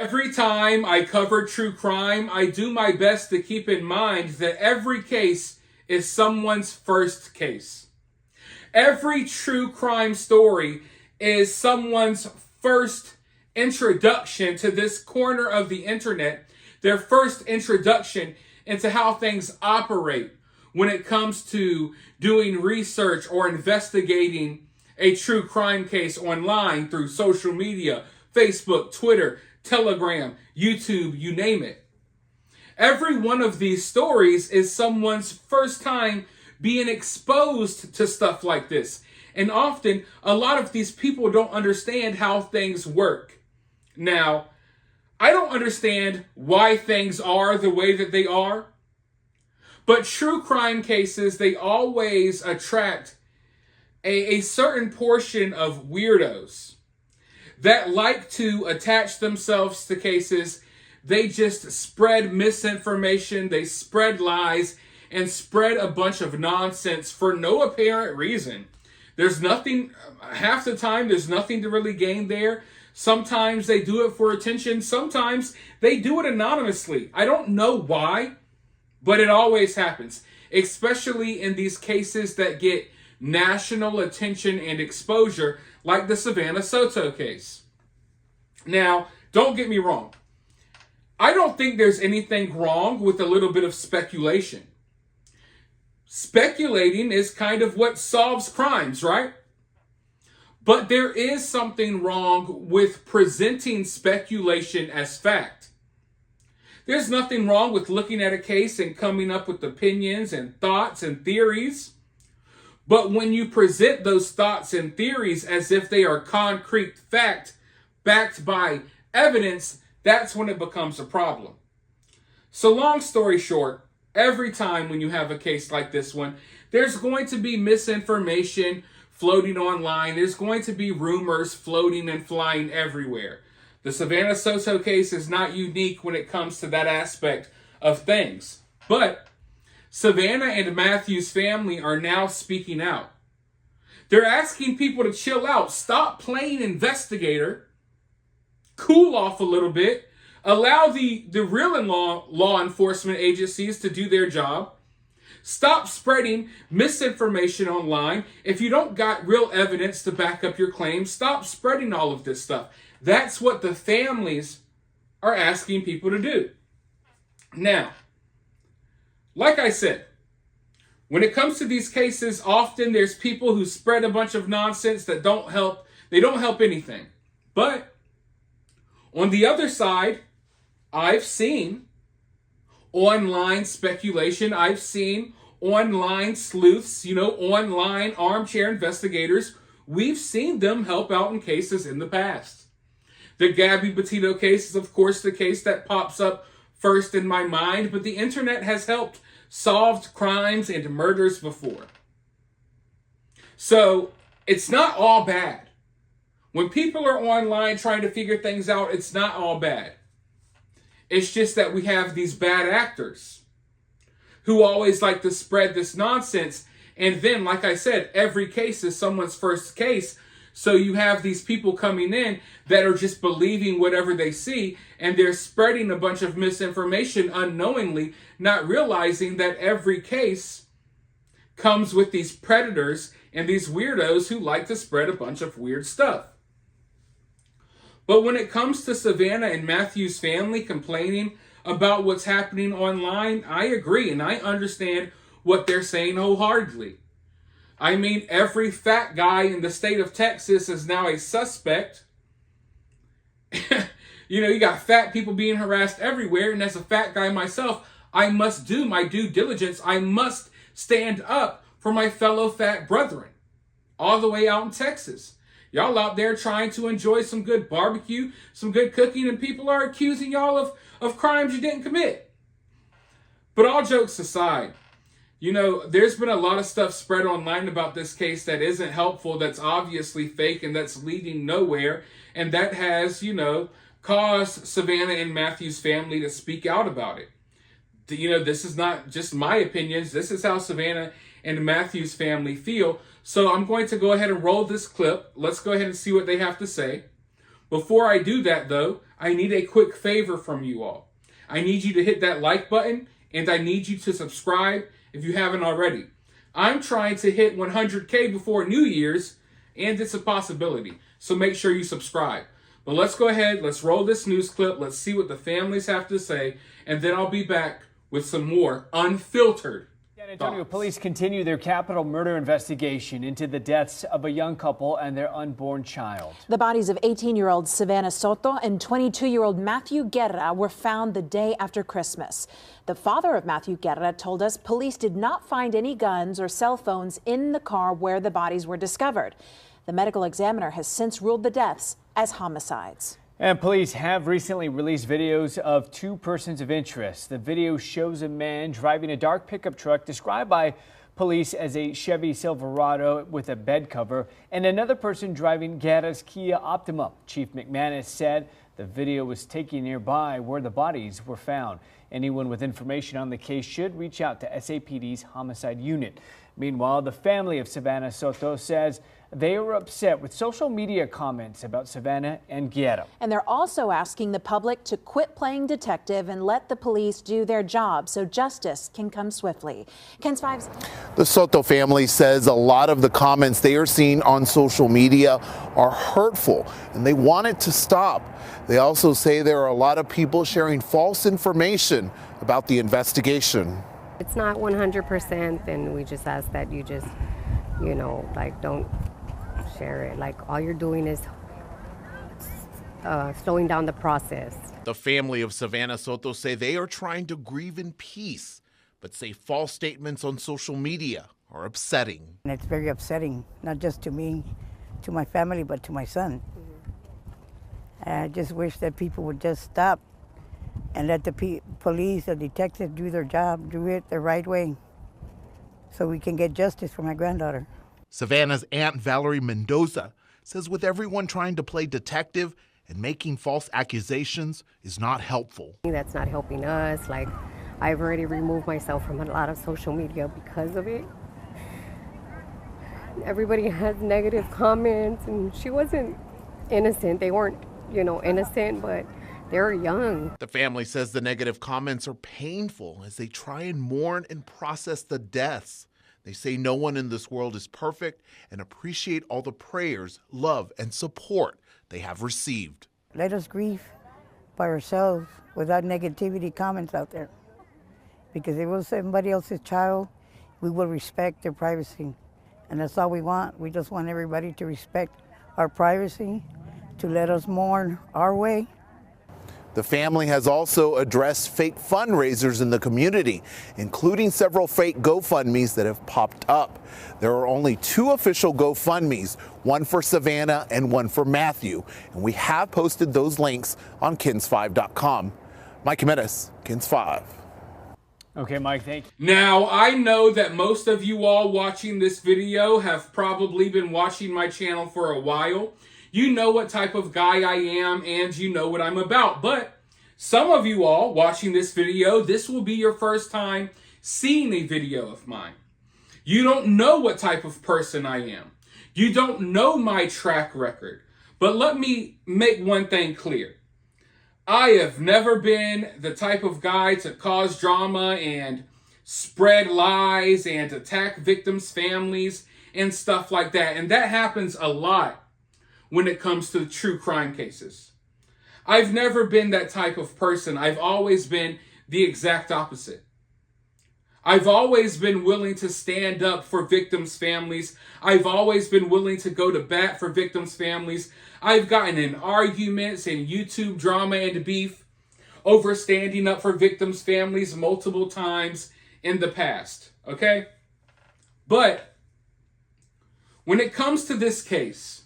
Every time I cover true crime, I do my best to keep in mind that every case is someone's first case. Every true crime story is someone's first introduction to this corner of the internet, their first introduction into how things operate when it comes to doing research or investigating a true crime case online through social media, Facebook, Twitter, Telegram, YouTube, you name it. Every one of these stories is someone's first time being exposed to stuff like this. And often, a lot of these people don't understand how things work. Now, I don't understand why things are the way that they are, but true crime cases, they always attract a certain portion of weirdos that like to attach themselves to cases. They just spread misinformation, they spread lies, and spread a bunch of nonsense for no apparent reason. There's nothing, half the time, there's nothing to really gain there. Sometimes they do it for attention. Sometimes they do it anonymously. I don't know why, but it always happens, especially in these cases that get national attention and exposure, like the Savanah Soto case. Now, don't get me wrong. I don't think there's anything wrong with a little bit of speculation. Speculating is kind of what solves crimes, right? But there is something wrong with presenting speculation as fact. There's nothing wrong with looking at a case and coming up with opinions and thoughts and theories. But when you present those thoughts and theories as if they are concrete fact, backed by evidence, that's when it becomes a problem. So long story short, every time when you have a case like this one, there's going to be misinformation floating online. There's going to be rumors floating and flying everywhere. The Savanah Soto case is not unique when it comes to that aspect of things. But Savanah and Matthew's family are now speaking out. They're asking people to chill out, stop playing investigator, cool off a little bit, allow the real law enforcement agencies to do their job, stop spreading misinformation online. If you don't got real evidence to back up your claims, stop spreading all of this stuff. That's what the families are asking people to do. Now, like I said, when it comes to these cases, often there's people who spread a bunch of nonsense that don't help. They don't help anything. But on the other side, I've seen online speculation. I've seen online sleuths, online armchair investigators. We've seen them help out in cases in the past. The Gabby Petito case is, of course, the case that pops up first in my mind, but the internet has helped solve crimes and murders before. So it's not all bad. When people are online trying to figure things out, it's not all bad. It's just that we have these bad actors who always like to spread this nonsense. And then, like I said, every case is someone's first case. So you have these people coming in that are just believing whatever they see, and they're spreading a bunch of misinformation unknowingly, not realizing that every case comes with these predators and these weirdos who like to spread a bunch of weird stuff. But when it comes to Savanah and Matthew's family complaining about what's happening online, I agree, and I understand what they're saying wholeheartedly. I mean, every fat guy in the state of Texas is now a suspect. You got fat people being harassed everywhere, and as a fat guy myself, I must do my due diligence. I must stand up for my fellow fat brethren all the way out in Texas. Y'all out there trying to enjoy some good barbecue, some good cooking, and people are accusing y'all of crimes you didn't commit. But all jokes aside, there's been a lot of stuff spread online about this case that isn't helpful, that's obviously fake, and that's leading nowhere. And that has, caused Savanah and Matthew's family to speak out about it. This is not just my opinions. This is how Savanah and Matthew's family feel. So I'm going to go ahead and roll this clip. Let's go ahead and see what they have to say. Before I do that, though, I need a quick favor from you all. I need you to hit that like button, and I need you to subscribe if you haven't already. I'm trying to hit 100K before New Year's, and it's a possibility. So make sure you subscribe. But let's go ahead, let's roll this news clip, let's see what the families have to say, and then I'll be back with some more unfiltered San Antonio police continue their capital murder investigation into the deaths of a young couple and their unborn child. The bodies of 18-year-old Savanah Soto and 22-year-old Matthew Guerra were found the day after Christmas. The father of Matthew Guerra told us police did not find any guns or cell phones in the car where the bodies were discovered. The medical examiner has since ruled the deaths as homicides. And police have recently released videos of two persons of interest. The video shows a man driving a dark pickup truck described by police as a Chevy Silverado with a bed cover, and another person driving Guerra's Kia Optima. Chief McManus said the video was taken nearby where the bodies were found. Anyone with information on the case should reach out to SAPD's homicide unit. Meanwhile, the family of Savanah Soto says they were upset with social media comments about Savanah and Guerra. And they're also asking the public to quit playing detective and let the police do their job so justice can come swiftly. KENS 5's The Soto family says a lot of the comments they are seeing on social media are hurtful and they want it to stop. They also say there are a lot of people sharing false information about the investigation. It's not 100%, and we just ask that you just, don't share it. Like, all you're doing is slowing down the process. The family of Savanah Soto say they are trying to grieve in peace, but say false statements on social media are upsetting. And it's very upsetting, not just to me, to my family, but to my son. And I just wish that people would just stop and let the police or detectives do their job, do it the right way, so we can get justice for my granddaughter. Savannah's Aunt Valerie Mendoza says with everyone trying to play detective and making false accusations is not helpful. That's not helping us. Like, I've already removed myself from a lot of social media because of it. Everybody has negative comments, and she wasn't innocent. They weren't, innocent, but they're young. The family says the negative comments are painful as they try and mourn and process the deaths. They say no one in this world is perfect and appreciate all the prayers, love, and support they have received. Let us grieve by ourselves without negativity comments out there. Because if it was somebody else's child, we will respect their privacy. And that's all we want. We just want everybody to respect our privacy, to let us mourn our way. The family has also addressed fake fundraisers in the community, including several fake GoFundMes that have popped up. There are only two official GoFundMes, one for Savanah and one for Matthew, and we have posted those links on KENS5.com. Mike Jimenez, KENS 5. Okay, Mike, thank you. Now, I know that most of you all watching this video have probably been watching my channel for a while. You know what type of guy I am, and you know what I'm about. But some of you all watching this video, this will be your first time seeing a video of mine. You don't know what type of person I am. You don't know my track record. But let me make one thing clear. I have never been the type of guy to cause drama and spread lies and attack victims' families and stuff like that. And that happens a lot when it comes to true crime cases. I've never been that type of person. I've always been the exact opposite. I've always been willing to stand up for victims' families. I've always been willing to go to bat for victims' families. I've gotten in arguments and YouTube drama and beef over standing up for victims' families multiple times in the past, okay? But when it comes to this case,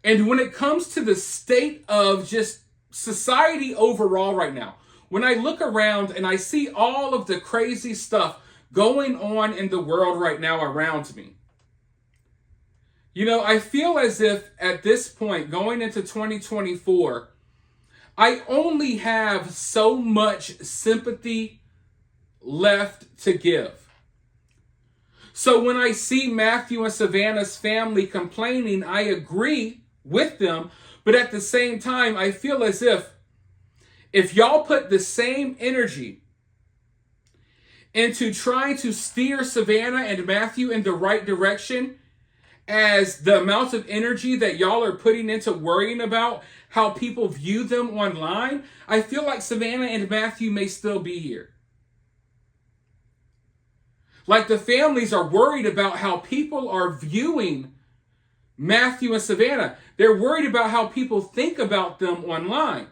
and when it comes to the state of just society overall right now, when I look around and I see all of the crazy stuff going on in the world right now around me, I feel as if at this point, going into 2024, I only have so much sympathy left to give. So when I see Matthew and Savannah's family complaining, I agree with them, But at the same time, I feel as if y'all put the same energy into trying to steer Savanah and Matthew in the right direction as the amount of energy that y'all are putting into worrying about how people view them online, I feel like Savanah and Matthew may still be here. Like the families are worried about how people are viewing Matthew and Savanah. They're worried about how people think about them online.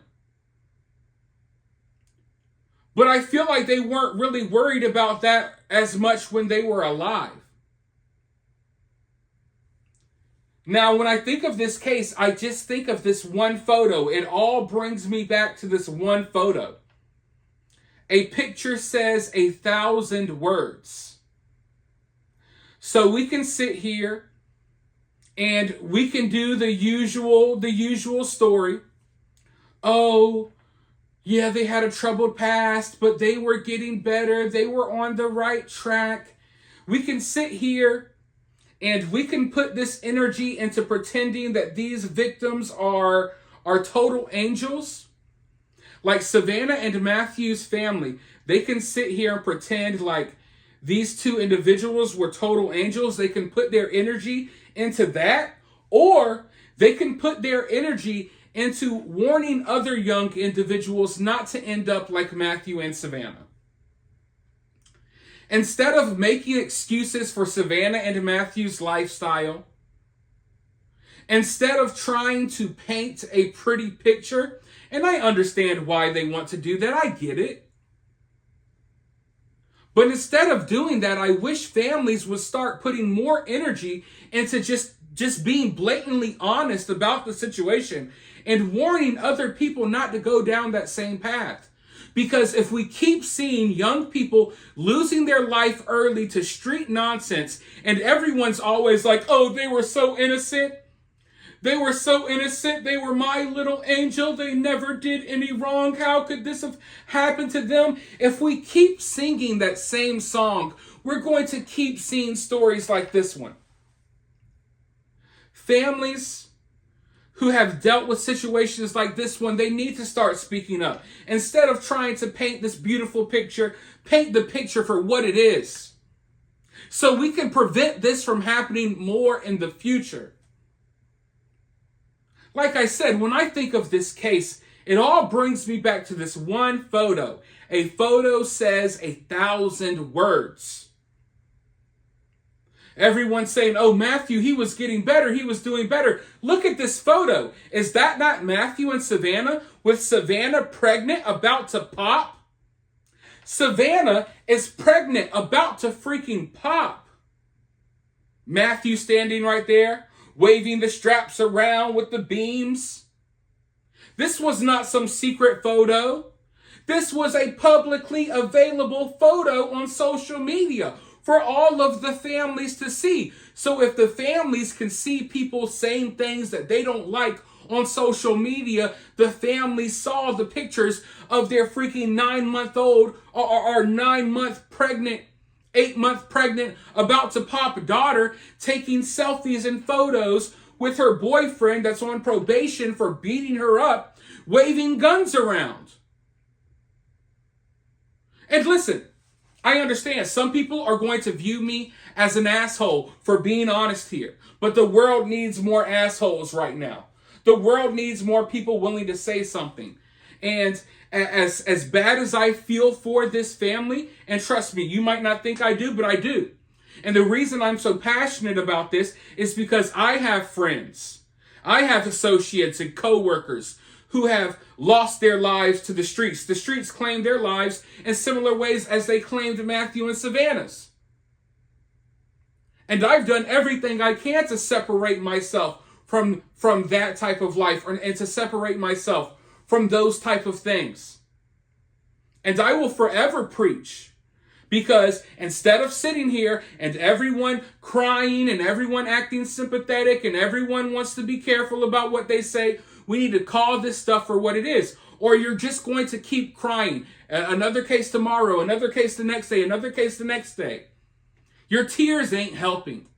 But I feel like they weren't really worried about that as much when they were alive. Now, when I think of this case, I just think of this one photo. It all brings me back to this one photo. A picture says 1,000 words. So we can sit here and we can do the usual story. Oh, yeah, they had a troubled past, but they were getting better. They were on the right track. We can sit here and we can put this energy into pretending that these victims are total angels. Like Savanah and Matthew's family, they can sit here and pretend like these two individuals were total angels. They can put their energy into that, or they can put their energy into warning other young individuals not to end up like Matthew and Savanah. Instead of making excuses for Savanah and Matthew's lifestyle, instead of trying to paint a pretty picture, and I understand why they want to do that, I get it. But instead of doing that, I wish families would start putting more energy into just being blatantly honest about the situation and warning other people not to go down that same path. Because if we keep seeing young people losing their life early to street nonsense, and everyone's always like, oh, they were so innocent. They were so innocent. They were my little angel. They never did any wrong. How could this have happened to them? If we keep singing that same song, we're going to keep seeing stories like this one. Families who have dealt with situations like this one, they need to start speaking up. Instead of trying to paint this beautiful picture, paint the picture for what it is. So we can prevent this from happening more in the future. Like I said, when I think of this case, it all brings me back to this one photo. A photo says 1,000 words. Everyone's saying, oh, Matthew, he was getting better. He was doing better. Look at this photo. Is that not Matthew and Savanah with Savanah pregnant, about to pop? Savanah is pregnant, about to freaking pop. Matthew standing right there, waving the straps around with the beams. This was not some secret photo. This was a publicly available photo on social media for all of the families to see. So if the families can see people saying things that they don't like on social media, the families saw the pictures of their freaking 9-month-old or 9-month pregnant, 8-month pregnant, about to pop daughter taking selfies and photos with her boyfriend that's on probation for beating her up, waving guns around. And listen, I understand some people are going to view me as an asshole for being honest here, but the world needs more assholes right now. The world needs more people willing to say something. And as bad as I feel for this family, and trust me, you might not think I do, but I do. And the reason I'm so passionate about this is because I have friends, I have associates and coworkers who have lost their lives to the streets. The streets claimed their lives in similar ways as they claimed Matthew and Savanah's. And I've done everything I can to separate myself from that type of life, and to separate myself from those type of things. And I will forever preach, because instead of sitting here and everyone crying and everyone acting sympathetic and everyone wants to be careful about what they say, we need to call this stuff for what it is. Or you're just going to keep crying. Another case tomorrow, another case the next day, another case the next day. Your tears ain't helping,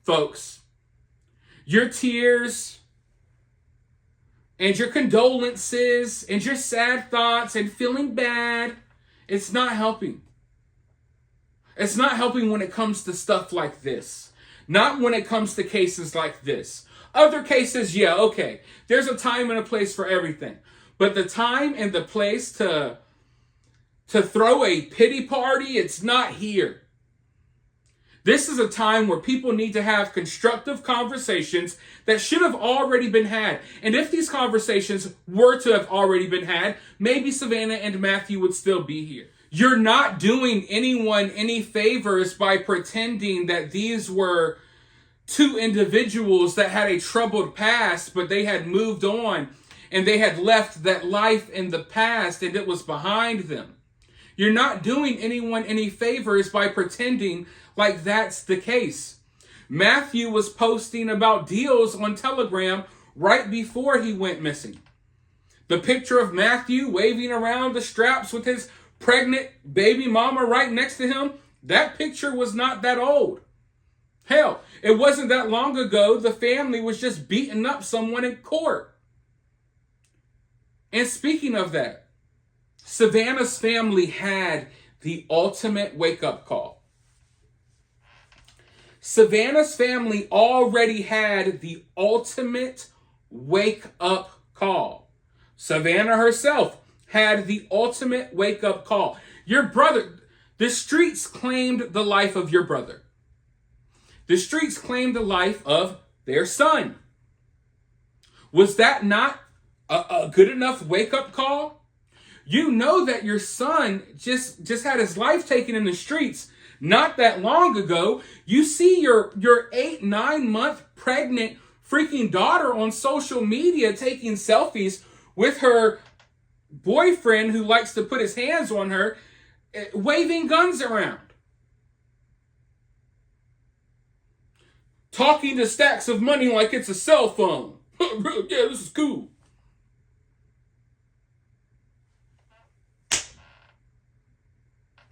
folks. Your tears and your condolences and your sad thoughts and feeling bad, it's not helping. It's not helping when it comes to stuff like this. Not when it comes to cases like this. Other cases, yeah, okay. There's a time and a place for everything. But the time and the place to throw a pity party, it's not here. This is a time where people need to have constructive conversations that should have already been had. And if these conversations were to have already been had, maybe Savanah and Matthew would still be here. You're not doing anyone any favors by pretending that these were two individuals that had a troubled past, but they had moved on and they had left that life in the past and it was behind them. You're not doing anyone any favors by pretending like that's the case. Matthew was posting about deals on Telegram right before he went missing. The picture of Matthew waving around the straps with his pregnant baby mama right next to him, that picture was not that old. Hell, it wasn't that long ago the family was just beating up someone in court. And speaking of that, Savanah's family had the ultimate wake-up call. Savanah's family already had the ultimate wake-up call. Savanah herself had the ultimate wake-up call. Your brother, the streets claimed the life of your brother. The streets claimed the life of their son. Was that not a good enough wake-up call? You know that your son just had his life taken in the streets not that long ago. You see your 8-9 month pregnant freaking daughter on social media taking selfies with her boyfriend who likes to put his hands on her, waving guns around. Talking to stacks of money like it's a cell phone. Yeah, this is cool.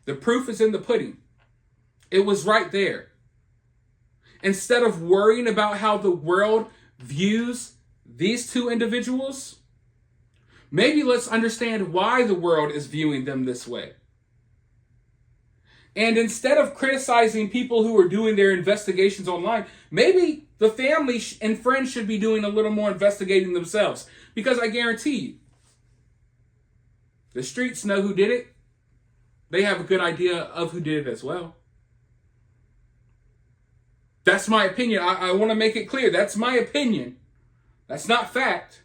The proof is in the pudding. It was right there. Instead of worrying about how the world views these two individuals, maybe let's understand why the world is viewing them this way. And instead of criticizing people who are doing their investigations online, maybe the family and friends should be doing a little more investigating themselves. Because I guarantee you, the streets know who did it. They have a good idea of who did it as well. That's my opinion. I want to make it clear. That's my opinion. That's not fact.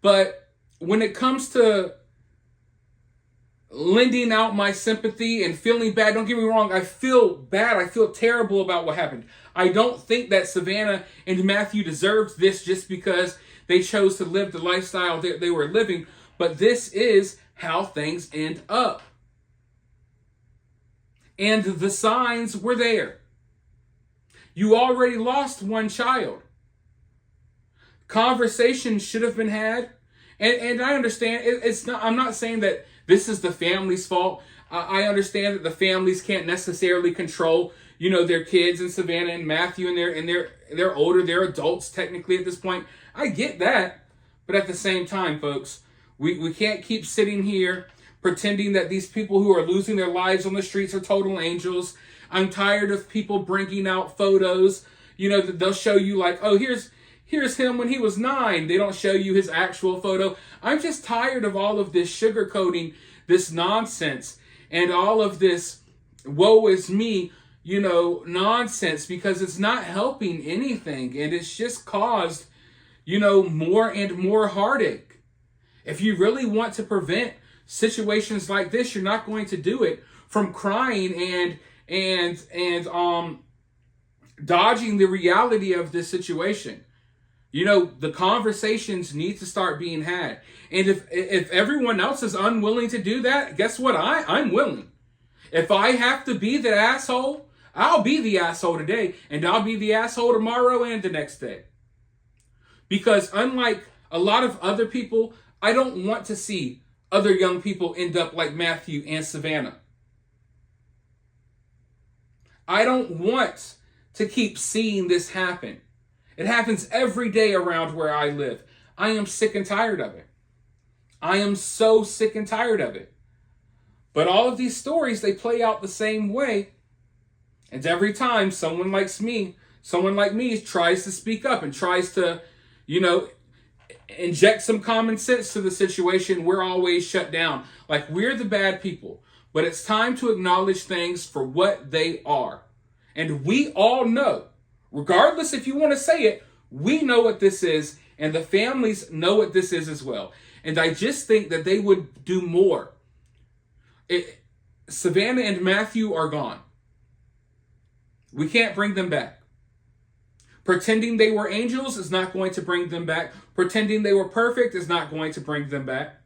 But when it comes to lending out my sympathy and feeling bad, don't get me wrong, I feel bad. I feel terrible about what happened. I don't think that Savanah and Matthew deserved this just because they chose to live the lifestyle that they were living. But this is how things end up. And the signs were there. You already lost one child. Conversations should have been had. And I understand, it's not. I'm not saying that this is the family's fault. I understand that the families can't necessarily control, their kids and Savanah and Matthew, and they're older, they're adults technically at this point. I get that. But at the same time, folks, we can't keep sitting here pretending that these people who are losing their lives on the streets are total angels. I'm tired of people bringing out photos, that they'll show you like, oh, here's him when he was 9. They don't show you his actual photo. I'm just tired of all of this sugarcoating, this nonsense, and all of this woe is me, nonsense, because it's not helping anything. And it's just caused, more and more heartache. If you really want to prevent situations like this, you're not going to do it from crying and dodging the reality of this situation. The conversations need to start being had. And if everyone else is unwilling to do that, guess what? I'm willing. If I have to be the asshole, I'll be the asshole today, and I'll be the asshole tomorrow and the next day. Because unlike a lot of other people, I don't want to see other young people end up like Matthew and Savanah. I don't want to keep seeing this happen. It happens every day around where I live. I am sick and tired of it. I am so sick and tired of it. But all of these stories, they play out the same way. And every time someone like me tries to speak up and tries to, inject some common sense to the situation, we're always shut down. Like we're the bad people. But it's time to acknowledge things for what they are. And we all know, regardless if you want to say it, we know what this is, and the families know what this is as well. And I just think that they would do more. Savanah and Matthew are gone. We can't bring them back. Pretending they were angels is not going to bring them back. Pretending they were perfect is not going to bring them back.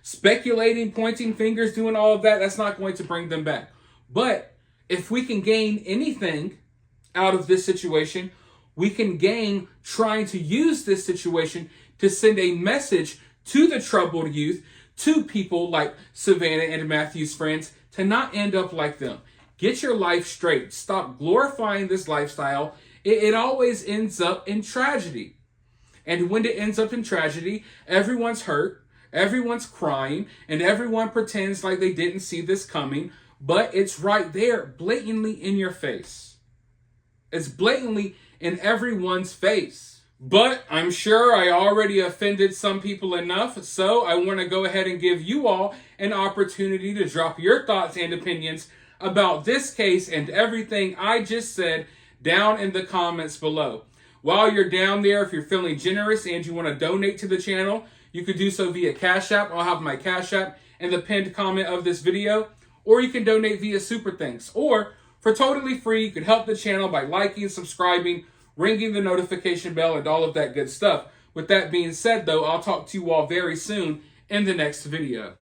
Speculating, pointing fingers, doing all of that, that's not going to bring them back. But if we can gain anything out of this situation, we can gain trying to use this situation to send a message to the troubled youth, to people like Savanah and Matthew's friends, to not end up like them. Get your life straight. Stop glorifying this lifestyle. It always ends up in tragedy. And when it ends up in tragedy, everyone's hurt, everyone's crying, and everyone pretends like they didn't see this coming, but it's right there, blatantly in your face. It's blatantly in everyone's face. But I'm sure I already offended some people enough, so I want to go ahead and give you all an opportunity to drop your thoughts and opinions about this case and everything I just said down in the comments below. While you're down there, if you're feeling generous and you want to donate to the channel, you could do so via CashApp. I'll have my CashApp in the pinned comment of this video. Or you can donate via Super Thanks. Or for totally free, you could help the channel by liking, subscribing, ringing the notification bell, and all of that good stuff. With that being said, though, I'll talk to you all very soon in the next video.